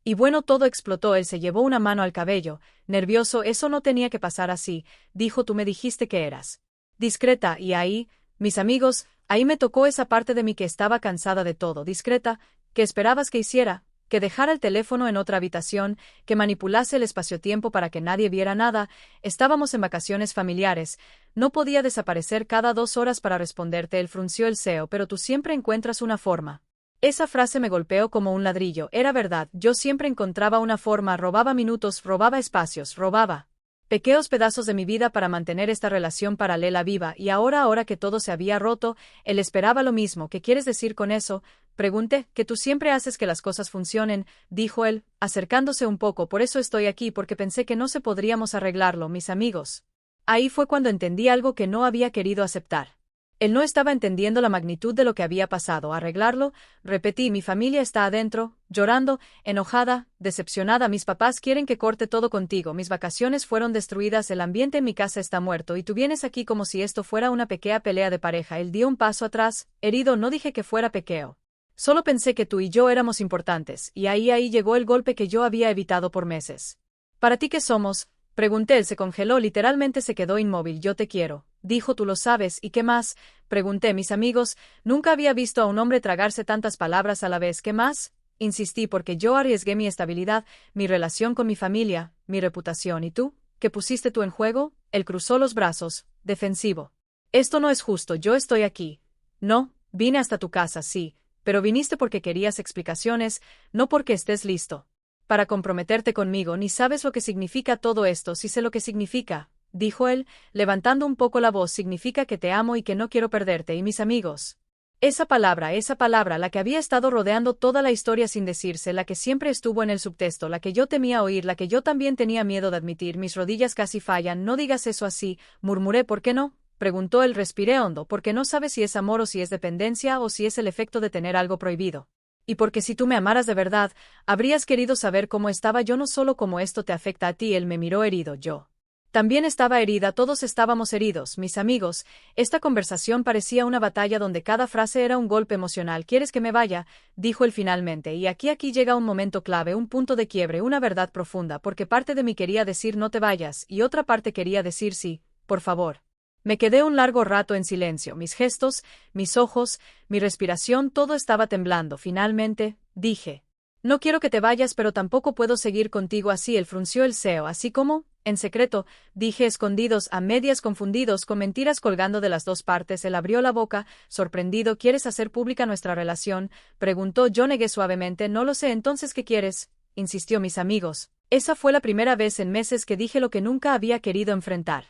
Y bueno, todo explotó. Él se llevó una mano al cabello, nervioso. «Eso no tenía que pasar así», dijo. «Tú me dijiste que eras discreta». Y ahí, mis amigos, ahí me tocó esa parte de mí que estaba cansada de todo. «Discreta, ¿qué esperabas que hiciera? Que dejara el teléfono en otra habitación, que manipulase el espacio-tiempo para que nadie viera nada». Estábamos en vacaciones familiares. No podía desaparecer cada 2 horas para responderte. Él frunció el ceño. «Pero tú siempre encuentras una forma». Esa frase me golpeó como un ladrillo. Era verdad, yo siempre encontraba una forma, robaba minutos, robaba espacios, robaba pequeños pedazos de mi vida para mantener esta relación paralela viva, y ahora que todo se había roto, él esperaba lo mismo. ¿Qué quieres decir con eso? Pregunté. Que tú siempre haces que las cosas funcionen, dijo él, acercándose un poco. Por eso estoy aquí, porque pensé que no se podríamos arreglarlo, mis amigos. Ahí fue cuando entendí algo que no había querido aceptar. Él no estaba entendiendo la magnitud de lo que había pasado. ¿Arreglarlo? Repetí. Mi familia está adentro, llorando, enojada, decepcionada. Mis papás quieren que corte todo contigo. Mis vacaciones fueron destruidas. El ambiente en mi casa está muerto. Y tú vienes aquí como si esto fuera una pequeña pelea de pareja. Él dio un paso atrás. Herido, no dije que fuera pequeño. Solo pensé que tú y yo éramos importantes. Y ahí llegó el golpe que yo había evitado por meses. ¿Para ti qué somos? Pregunté. Él se congeló, literalmente se quedó inmóvil. Yo te quiero. Dijo. Tú lo sabes. ¿Y qué más? Pregunté. Mis amigos, nunca había visto a un hombre tragarse tantas palabras a la vez. ¿Qué más? Insistí, porque yo arriesgué mi estabilidad, mi relación con mi familia, mi reputación. ¿Y tú? ¿Qué pusiste tú en juego? Él cruzó los brazos, defensivo. Esto no es justo. Yo estoy aquí. No, vine hasta tu casa, sí, pero viniste porque querías explicaciones, no porque estés listo para comprometerte conmigo. Ni sabes lo que significa todo esto. Sí sé lo que significa, dijo él, levantando un poco la voz. Significa que te amo y que no quiero perderte. Y mis amigos. Esa palabra, la que había estado rodeando toda la historia sin decirse, la que siempre estuvo en el subtexto, la que yo temía oír, la que yo también tenía miedo de admitir. Mis rodillas casi fallan. No digas eso así, murmuré. ¿Por qué no? Preguntó él. Respiré hondo. Porque no sabes si es amor o si es dependencia o si es el efecto de tener algo prohibido. Y porque si tú me amaras de verdad, habrías querido saber cómo estaba yo, no solo cómo esto te afecta a ti. Él me miró. Herido. Yo también estaba herida. Todos estábamos heridos, mis amigos. Esta conversación parecía una batalla donde cada frase era un golpe emocional. ¿Quieres que me vaya? Dijo él finalmente. Y aquí llega un momento clave, un punto de quiebre, una verdad profunda, porque parte de mí quería decir no te vayas, y otra parte quería decir sí, por favor. Me quedé un largo rato en silencio. Mis gestos, mis ojos, mi respiración, todo estaba temblando. Finalmente, dije: no quiero que te vayas, pero tampoco puedo seguir contigo así. Él frunció el ceño. Así como, en secreto, dije, escondidos, a medias, confundidos, con mentiras colgando de las dos partes. Él abrió la boca, sorprendido. ¿Quieres hacer pública nuestra relación?, preguntó. Yo negué suavemente. No lo sé. Entonces, ¿qué quieres?, insistió. Mis amigos. Esa fue la primera vez en meses que dije lo que nunca había querido enfrentar.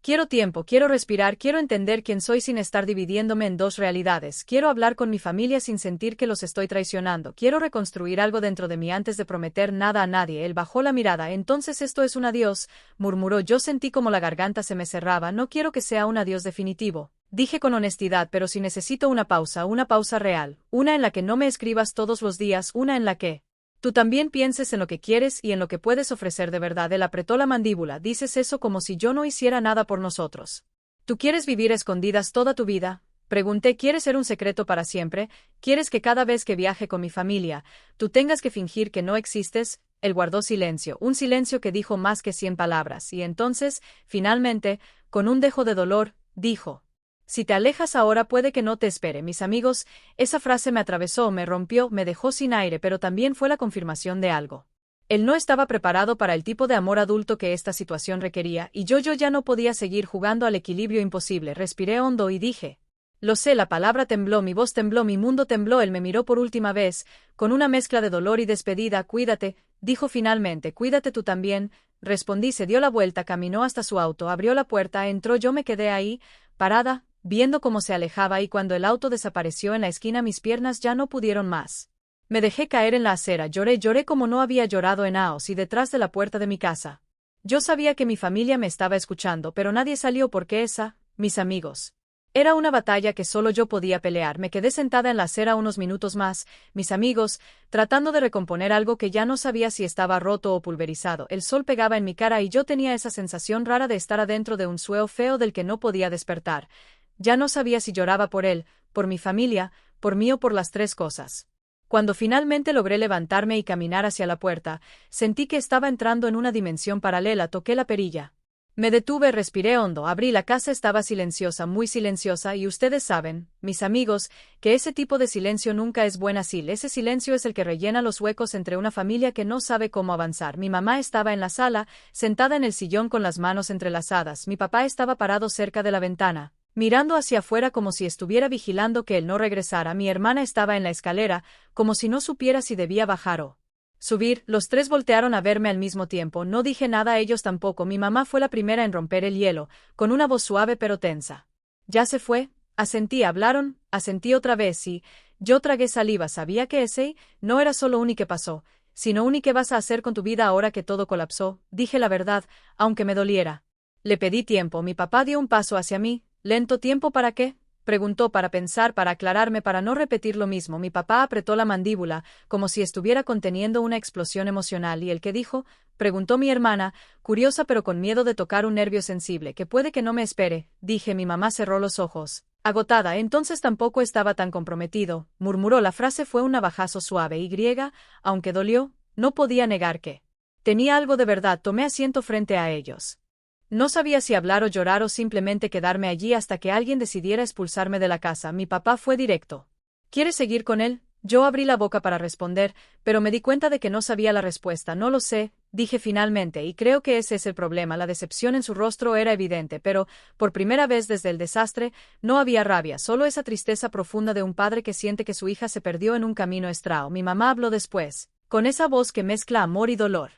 Quiero tiempo, quiero respirar, quiero entender quién soy sin estar dividiéndome en dos realidades. Quiero hablar con mi familia sin sentir que los estoy traicionando. Quiero reconstruir algo dentro de mí antes de prometer nada a nadie. Él bajó la mirada. Entonces esto es un adiós, murmuró. Yo sentí como la garganta se me cerraba. No quiero que sea un adiós definitivo, dije con honestidad, pero sí necesito una pausa real, una en la que no me escribas todos los días, una en la que tú también pienses en lo que quieres y en lo que puedes ofrecer de verdad. Él apretó la mandíbula. Dices eso como si yo no hiciera nada por nosotros. ¿Tú quieres vivir a escondidas toda tu vida?, pregunté. ¿Quieres ser un secreto para siempre? ¿Quieres que cada vez que viaje con mi familia, tú tengas que fingir que no existes? Él guardó silencio, un silencio que dijo más que 100 palabras, y entonces, finalmente, con un dejo de dolor, dijo: si te alejas ahora puede que no te espere. Mis amigos, esa frase me atravesó, me rompió, me dejó sin aire, pero también fue la confirmación de algo. Él no estaba preparado para el tipo de amor adulto que esta situación requería, y yo ya no podía seguir jugando al equilibrio imposible. Respiré hondo y dije: lo sé. La palabra tembló, mi voz tembló, mi mundo tembló. Él me miró por última vez, con una mezcla de dolor y despedida. Cuídate, dijo finalmente. Cuídate tú también, respondí. Se dio la vuelta, caminó hasta su auto, abrió la puerta, entró. Yo me quedé ahí, parada, viendo cómo se alejaba, y cuando el auto desapareció en la esquina mis piernas ya no pudieron más. Me dejé caer en la acera, lloré como no había llorado en años, y detrás de la puerta de mi casa. Yo sabía que mi familia me estaba escuchando, pero nadie salió porque esa, mis amigos, era una batalla que solo yo podía pelear. Me quedé sentada en la acera unos minutos más, mis amigos, tratando de recomponer algo que ya no sabía si estaba roto o pulverizado. El sol pegaba en mi cara y yo tenía esa sensación rara de estar adentro de un sueño feo del que no podía despertar. Ya no sabía si lloraba por él, por mi familia, por mí o por las tres cosas. Cuando finalmente logré levantarme y caminar hacia la puerta, sentí que estaba entrando en una dimensión paralela. Toqué la perilla. Me detuve, respiré hondo, abrí. La casa estaba silenciosa, muy silenciosa, y ustedes saben, mis amigos, que ese tipo de silencio nunca es buen asilo. Ese silencio es el que rellena los huecos entre una familia que no sabe cómo avanzar. Mi mamá estaba en la sala, sentada en el sillón con las manos entrelazadas. Mi papá estaba parado cerca de la ventana, mirando hacia afuera como si estuviera vigilando que él no regresara. Mi hermana estaba en la escalera, como si no supiera si debía bajar o subir. Los tres voltearon a verme al mismo tiempo. No dije nada a ellos tampoco. Mi mamá fue la primera en romper el hielo, con una voz suave pero tensa. ¿Ya se fue? Asentí. Hablaron, asentí otra vez y yo tragué saliva. Sabía que ese no era solo un y que pasó, sino un y qué vas a hacer con tu vida ahora que todo colapsó. Dije la verdad, aunque me doliera. Le pedí tiempo. Mi papá dio un paso hacia mí. ¿Lento tiempo para qué? Preguntó, para pensar, para aclararme, para no repetir lo mismo. Mi papá apretó la mandíbula, como si estuviera conteniendo una explosión emocional. ¿Y el qué dijo? Preguntó mi hermana, curiosa pero con miedo de tocar un nervio sensible. Que puede que no me espere, dije. Mi mamá cerró los ojos, agotada. Entonces tampoco estaba tan comprometido, murmuró. La frase fue un navajazo suave y griega, aunque dolió, no podía negar que tenía algo de verdad. Tomé asiento frente a ellos. No sabía si hablar o llorar o simplemente quedarme allí hasta que alguien decidiera expulsarme de la casa. Mi papá fue directo. ¿Quieres seguir con él? Yo abrí la boca para responder, pero me di cuenta de que no sabía la respuesta. No lo sé, dije finalmente, y creo que ese es el problema. La decepción en su rostro era evidente, pero, por primera vez desde el desastre, no había rabia, solo esa tristeza profunda de un padre que siente que su hija se perdió en un camino extraño. Mi mamá habló después, con esa voz que mezcla amor y dolor.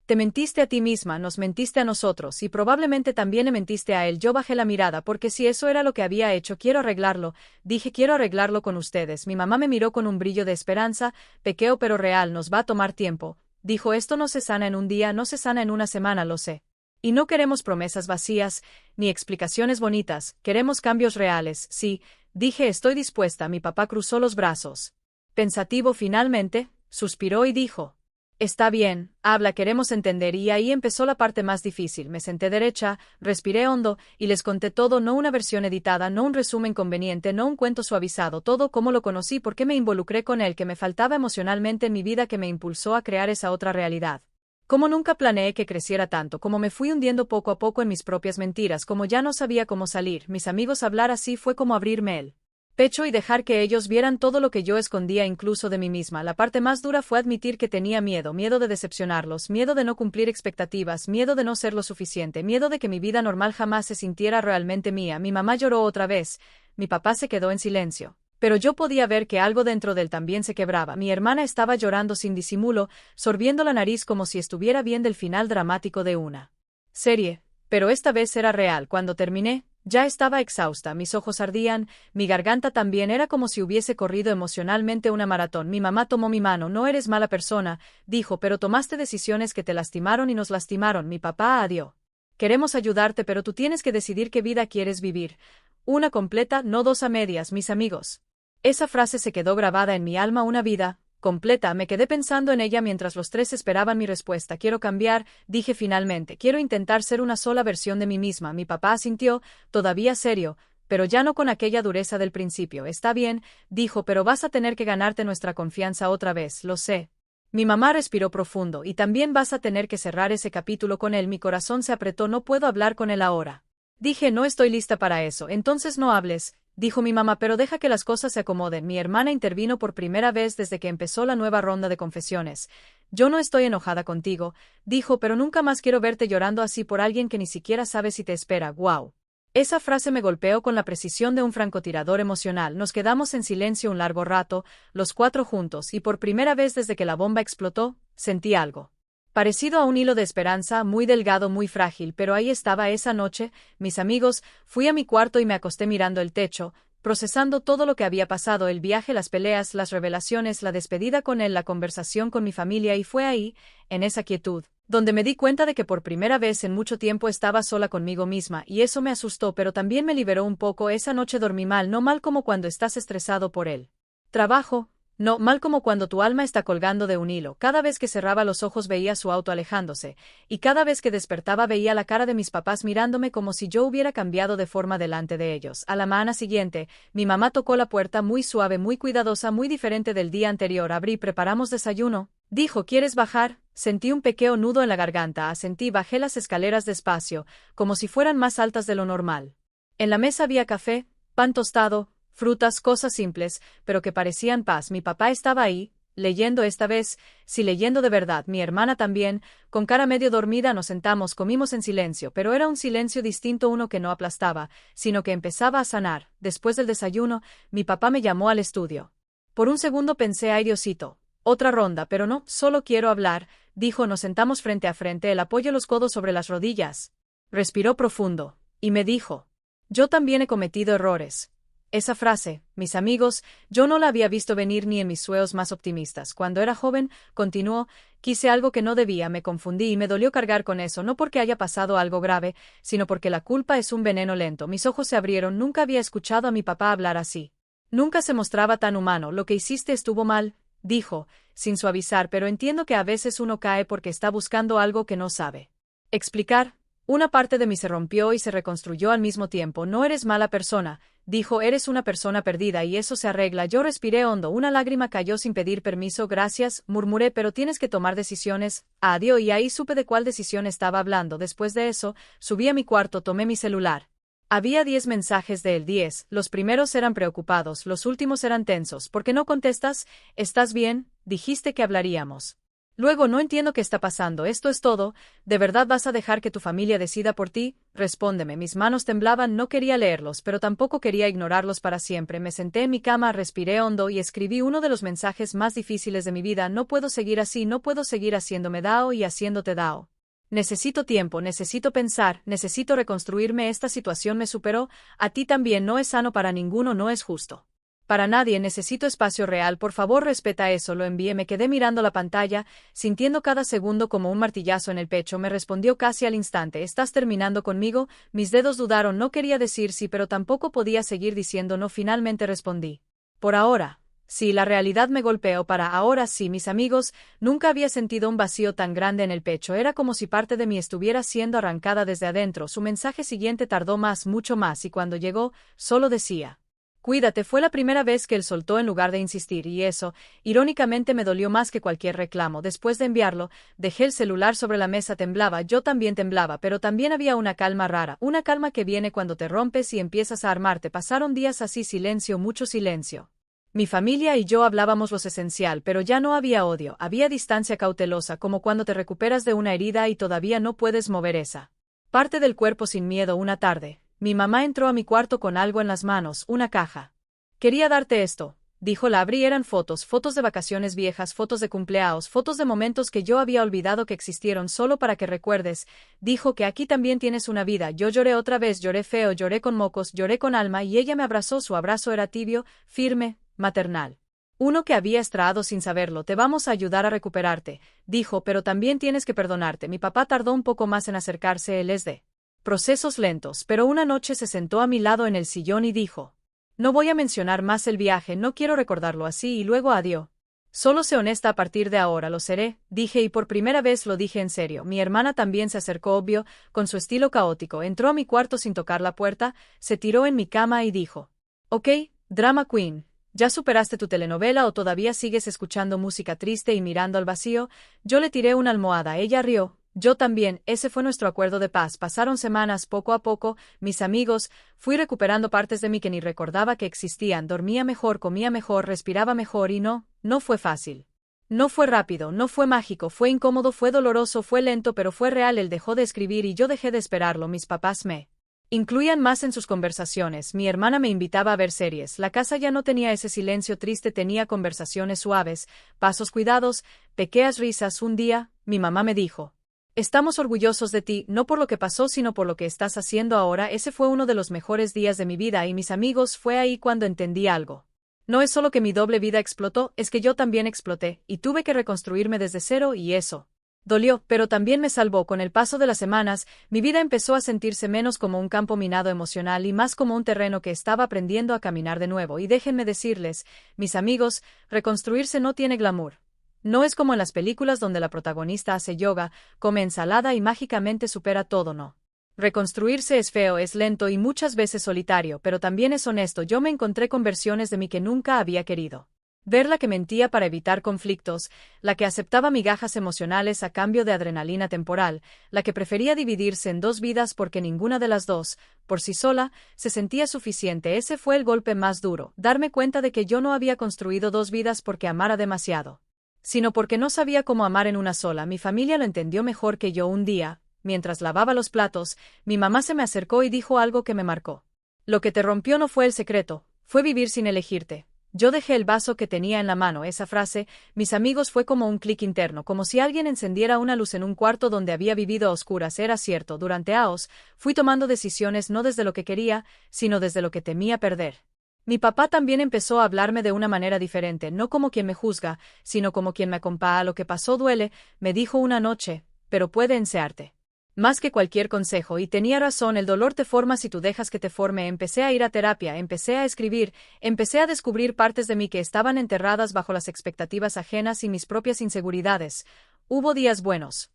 Te mentiste a ti misma, nos mentiste a nosotros, y probablemente también le mentiste a él. Yo bajé la mirada porque si eso era lo que había hecho, quiero arreglarlo. Dije, quiero arreglarlo con ustedes. Mi mamá me miró con un brillo de esperanza, pequeño pero real. Nos va a tomar tiempo. Dijo, esto no se sana en un día, no se sana en una semana, lo sé. Y no queremos promesas vacías, ni explicaciones bonitas, queremos cambios reales. Sí, dije, estoy dispuesta. Mi papá cruzó los brazos. Pensativo finalmente, suspiró y dijo, está bien, habla, queremos entender. Y ahí empezó la parte más difícil. Me senté derecha, respiré hondo, y les conté todo, no una versión editada, no un resumen conveniente, no un cuento suavizado, todo cómo lo conocí, por qué me involucré con él, que me faltaba emocionalmente en mi vida, que me impulsó a crear esa otra realidad. Como nunca planeé que creciera tanto, como me fui hundiendo poco a poco en mis propias mentiras, como ya no sabía cómo salir. Mis amigos, hablar así fue como abrirme el pecho y dejar que ellos vieran todo lo que yo escondía incluso de mí misma. La parte más dura fue admitir que tenía miedo, miedo de decepcionarlos, miedo de no cumplir expectativas, miedo de no ser lo suficiente, miedo de que mi vida normal jamás se sintiera realmente mía. Mi mamá lloró otra vez, mi papá se quedó en silencio, pero yo podía ver que algo dentro de él también se quebraba. Mi hermana estaba llorando sin disimulo, sorbiendo la nariz como si estuviera viendo el final dramático de una serie, pero esta vez era real. Cuando terminé, ya estaba exhausta, mis ojos ardían, mi garganta también, era como si hubiese corrido emocionalmente una maratón. Mi mamá tomó mi mano. No eres mala persona, dijo, pero tomaste decisiones que te lastimaron y nos lastimaron. Mi papá adiós. Queremos ayudarte, pero tú tienes que decidir qué vida quieres vivir. Una completa, no dos a medias, mis amigos. Esa frase se quedó grabada en mi alma, una vida completa. Me quedé pensando en ella mientras los tres esperaban mi respuesta. Quiero cambiar, dije finalmente. Quiero intentar ser una sola versión de mí misma. Mi papá asintió, todavía serio, pero ya no con aquella dureza del principio. Está bien, dijo, pero vas a tener que ganarte nuestra confianza otra vez, lo sé. Mi mamá respiró profundo. Y también vas a tener que cerrar ese capítulo con él. Mi corazón se apretó. No puedo hablar con él ahora. Dije, no estoy lista para eso. Entonces no hables, dijo mi mamá, pero deja que las cosas se acomoden. Mi hermana intervino por primera vez desde que empezó la nueva ronda de confesiones. Yo no estoy enojada contigo, dijo, pero nunca más quiero verte llorando así por alguien que ni siquiera sabe si te espera. ¡Guau! Esa frase me golpeó con la precisión de un francotirador emocional. Nos quedamos en silencio un largo rato, los cuatro juntos, y por primera vez desde que la bomba explotó, sentí algo parecido a un hilo de esperanza, muy delgado, muy frágil, pero ahí estaba esa noche, mis amigos. Fui a mi cuarto y me acosté mirando el techo, procesando todo lo que había pasado, el viaje, las peleas, las revelaciones, la despedida con él, la conversación con mi familia, y fue ahí, en esa quietud, donde me di cuenta de que por primera vez en mucho tiempo estaba sola conmigo misma, y eso me asustó, pero también me liberó un poco. Esa noche dormí mal, no mal como cuando estás estresado por el trabajo, no, mal como cuando tu alma está colgando de un hilo. Cada vez que cerraba los ojos veía su auto alejándose, y cada vez que despertaba veía la cara de mis papás mirándome como si yo hubiera cambiado de forma delante de ellos. A la mañana siguiente, mi mamá tocó la puerta muy suave, muy cuidadosa, muy diferente del día anterior. Abrí, preparamos desayuno. Dijo, ¿quieres bajar? Sentí un pequeño nudo en la garganta. Asentí, bajé las escaleras despacio, como si fueran más altas de lo normal. En la mesa había café, pan tostado, frutas, cosas simples, pero que parecían paz. Mi papá estaba ahí, leyendo esta vez, sí leyendo de verdad, mi hermana también, con cara medio dormida nos sentamos, comimos en silencio, pero era un silencio distinto, uno que no aplastaba, sino que empezaba a sanar. Después del desayuno, mi papá me llamó al estudio. Por un segundo pensé, ay Diosito, otra ronda, pero no, solo quiero hablar, dijo, nos sentamos frente a frente, él apoyó los codos sobre las rodillas. Respiró profundo, y me dijo, yo también he cometido errores. Esa frase, mis amigos, yo no la había visto venir ni en mis sueños más optimistas. Cuando era joven, continuó, quise algo que no debía, me confundí y me dolió cargar con eso, no porque haya pasado algo grave, sino porque la culpa es un veneno lento. Mis ojos se abrieron, nunca había escuchado a mi papá hablar así. Nunca se mostraba tan humano. Lo que hiciste estuvo mal, dijo, sin suavizar, pero entiendo que a veces uno cae porque está buscando algo que no sabe explicar. Una parte de mí se rompió y se reconstruyó al mismo tiempo. No eres mala persona, dijo, eres una persona perdida y eso se arregla. Yo respiré hondo, una lágrima cayó sin pedir permiso. Gracias, murmuré, pero tienes que tomar decisiones. Adiós, y ahí supe de cuál decisión estaba hablando. Después de eso, subí a mi cuarto, tomé mi celular. Había 10 mensajes de él, 10. Los primeros eran preocupados, los últimos eran tensos. ¿Por qué no contestas? ¿Estás bien? Dijiste que hablaríamos. Luego, no entiendo qué está pasando, esto es todo. ¿De verdad vas a dejar que tu familia decida por ti? Respóndeme. Mis manos temblaban, no quería leerlos, pero tampoco quería ignorarlos para siempre. Me senté en mi cama, respiré hondo y escribí uno de los mensajes más difíciles de mi vida. No puedo seguir así, no puedo seguir haciéndome dao y haciéndote dao. Necesito tiempo, necesito pensar, necesito reconstruirme. Esta situación me superó, a ti también. No es sano para ninguno, no es justo. Para nadie. Necesito espacio real, por favor respeta eso. Lo envié, me quedé mirando la pantalla, sintiendo cada segundo como un martillazo en el pecho. Me respondió casi al instante, ¿estás terminando conmigo? Mis dedos dudaron, no quería decir sí, pero tampoco podía seguir diciendo no. Finalmente respondí. Por ahora. Sí, la realidad me golpeó. Para ahora sí, mis amigos, nunca había sentido un vacío tan grande en el pecho. Era como si parte de mí estuviera siendo arrancada desde adentro. Su mensaje siguiente tardó más, mucho más, y cuando llegó, solo decía: cuídate. Fue la primera vez que él soltó en lugar de insistir, y eso, irónicamente, me dolió más que cualquier reclamo. Después de enviarlo, dejé el celular sobre la mesa. Temblaba, yo también temblaba, pero también había una calma rara, una calma que viene cuando te rompes y empiezas a armarte. Pasaron días así, silencio, mucho silencio. Mi familia y yo hablábamos lo esencial, pero ya no había odio, había distancia cautelosa, como cuando te recuperas de una herida y todavía no puedes mover esa parte del cuerpo sin miedo. Una tarde, mi mamá entró a mi cuarto con algo en las manos, una caja. Quería darte esto, dijo. La abrí, eran fotos, fotos de vacaciones viejas, fotos de cumpleaños, fotos de momentos que yo había olvidado que existieron, solo para que recuerdes. Dijo que aquí también tienes una vida. Yo lloré otra vez, lloré feo, lloré con mocos, lloré con alma, y ella me abrazó. Su abrazo era tibio, firme, maternal. Uno que había estragado sin saberlo. Te vamos a ayudar a recuperarte, dijo, pero también tienes que perdonarte. Mi papá tardó un poco más en acercarse, él es de procesos lentos, pero una noche se sentó a mi lado en el sillón y dijo: no voy a mencionar más el viaje, no quiero recordarlo así, y luego adiós. Solo sé honesta a partir de ahora. Lo seré, dije, y por primera vez lo dije en serio. Mi hermana también se acercó, obvio, con su estilo caótico. Entró a mi cuarto sin tocar la puerta, se tiró en mi cama y dijo: ok, drama queen. ¿Ya superaste tu telenovela o todavía sigues escuchando música triste y mirando al vacío? Yo le tiré una almohada, ella rió, yo también. Ese fue nuestro acuerdo de paz. Pasaron semanas, poco a poco, mis amigos, fui recuperando partes de mí que ni recordaba que existían. Dormía mejor, comía mejor, respiraba mejor y no fue fácil. No fue rápido, no fue mágico, fue incómodo, fue doloroso, fue lento, pero fue real. Él dejó de escribir y yo dejé de esperarlo. Mis papás me incluían más en sus conversaciones. Mi hermana me invitaba a ver series. La casa ya no tenía ese silencio triste, tenía conversaciones suaves, pasos cuidados, pequeñas risas. Un día, mi mamá me dijo: estamos orgullosos de ti, no por lo que pasó, sino por lo que estás haciendo ahora. Ese fue uno de los mejores días de mi vida. Y mis amigos, fue ahí cuando entendí algo. No es solo que mi doble vida explotó, es que yo también exploté, y tuve que reconstruirme desde cero, y eso dolió, pero también me salvó. Con el paso de las semanas, mi vida empezó a sentirse menos como un campo minado emocional y más como un terreno que estaba aprendiendo a caminar de nuevo. Y déjenme decirles, mis amigos, reconstruirse no tiene glamour. No es como en las películas donde la protagonista hace yoga, come ensalada y mágicamente supera todo, no. Reconstruirse es feo, es lento y muchas veces solitario, pero también es honesto. Yo me encontré con versiones de mí que nunca había querido ver, la que mentía para evitar conflictos, la que aceptaba migajas emocionales a cambio de adrenalina temporal, la que prefería dividirse en dos vidas porque ninguna de las dos, por sí sola, se sentía suficiente. Ese fue el golpe más duro, darme cuenta de que yo no había construido dos vidas porque amara demasiado. sino porque no sabía cómo amar en una sola. Mi familia lo entendió mejor que yo un día, mientras lavaba los platos, mi mamá se me acercó y dijo algo que me marcó. Lo que te rompió no fue el secreto, fue vivir sin elegirte. Yo dejé el vaso que tenía en la mano. Esa frase, mis amigos, fue como un clic interno, como si alguien encendiera una luz en un cuarto donde había vivido a oscuras. Era cierto, durante años, fui tomando decisiones no desde lo que quería, sino desde lo que temía perder. Mi papá también empezó a hablarme de una manera diferente, no como quien me juzga, sino como quien me acompaña. Lo que pasó duele, me dijo una noche, pero puede enseñarte más que cualquier consejo, y tenía razón. El dolor te forma si tú dejas que te forme. Empecé a ir a terapia, empecé a escribir, empecé a descubrir partes de mí que estaban enterradas bajo las expectativas ajenas y mis propias inseguridades. Hubo días buenos.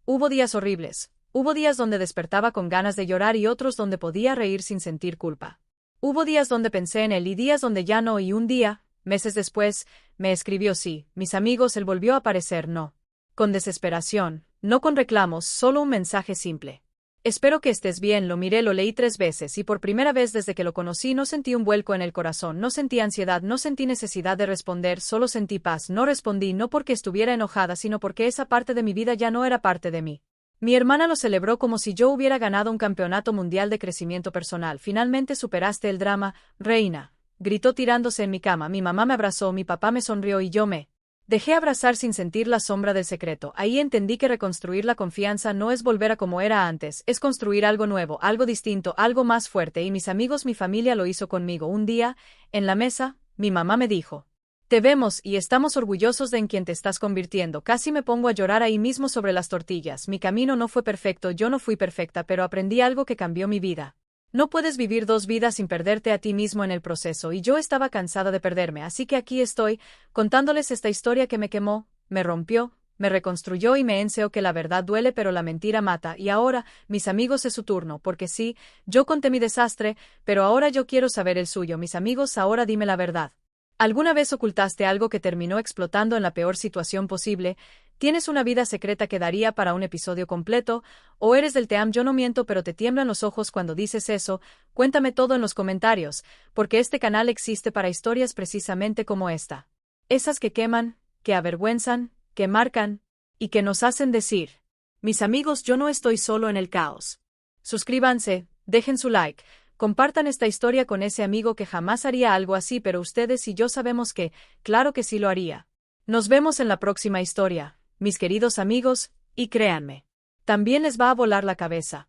Hubo días horribles. Hubo días donde despertaba con ganas de llorar y otros donde podía reír sin sentir culpa. Hubo días donde pensé en él y días donde ya no, y un día, meses después, me escribió. Sí, mis amigos, él volvió a aparecer, no con desesperación, no con reclamos, solo un mensaje simple. Espero que estés bien. Lo miré, lo leí 3 veces y por primera vez desde que lo conocí no sentí un vuelco en el corazón, no sentí ansiedad, no sentí necesidad de responder, solo sentí paz. No respondí no porque estuviera enojada, sino porque esa parte de mi vida ya no era parte de mí. Mi hermana lo celebró como si yo hubiera ganado un campeonato mundial de crecimiento personal. Finalmente superaste el drama, reina, gritó tirándose en mi cama. Mi mamá me abrazó, mi papá me sonrió y yo me dejé abrazar sin sentir la sombra del secreto. Ahí entendí que reconstruir la confianza no es volver a como era antes, es construir algo nuevo, algo distinto, algo más fuerte. Y mis amigos, mi familia lo hizo conmigo. Un día, en la mesa, mi mamá me dijo: te vemos y estamos orgullosos de en quien te estás convirtiendo. Casi me pongo a llorar ahí mismo sobre las tortillas. Mi camino no fue perfecto, yo no fui perfecta, pero aprendí algo que cambió mi vida. No puedes vivir 2 vidas sin perderte a ti mismo en el proceso, y yo estaba cansada de perderme, así que aquí estoy, contándoles esta historia que me quemó, me rompió, me reconstruyó y me enseñó que la verdad duele pero la mentira mata. Y ahora, mis amigos, es su turno, porque sí, yo conté mi desastre, pero ahora yo quiero saber el suyo. Mis amigos, ahora dime la verdad. ¿Alguna vez ocultaste algo que terminó explotando en la peor situación posible? ¿Tienes una vida secreta que daría para un episodio completo? ¿O eres del team yo no miento pero te tiemblan los ojos cuando dices eso? Cuéntame todo en los comentarios, porque este canal existe para historias precisamente como esta. Esas que queman, que avergüenzan, que marcan, y que nos hacen decir: mis amigos, yo no estoy solo en el caos. Suscríbanse, dejen su like. Compartan esta historia con ese amigo que jamás haría algo así, pero ustedes y yo sabemos que, claro que sí lo haría. Nos vemos en la próxima historia, mis queridos amigos, y créanme, también les va a volar la cabeza.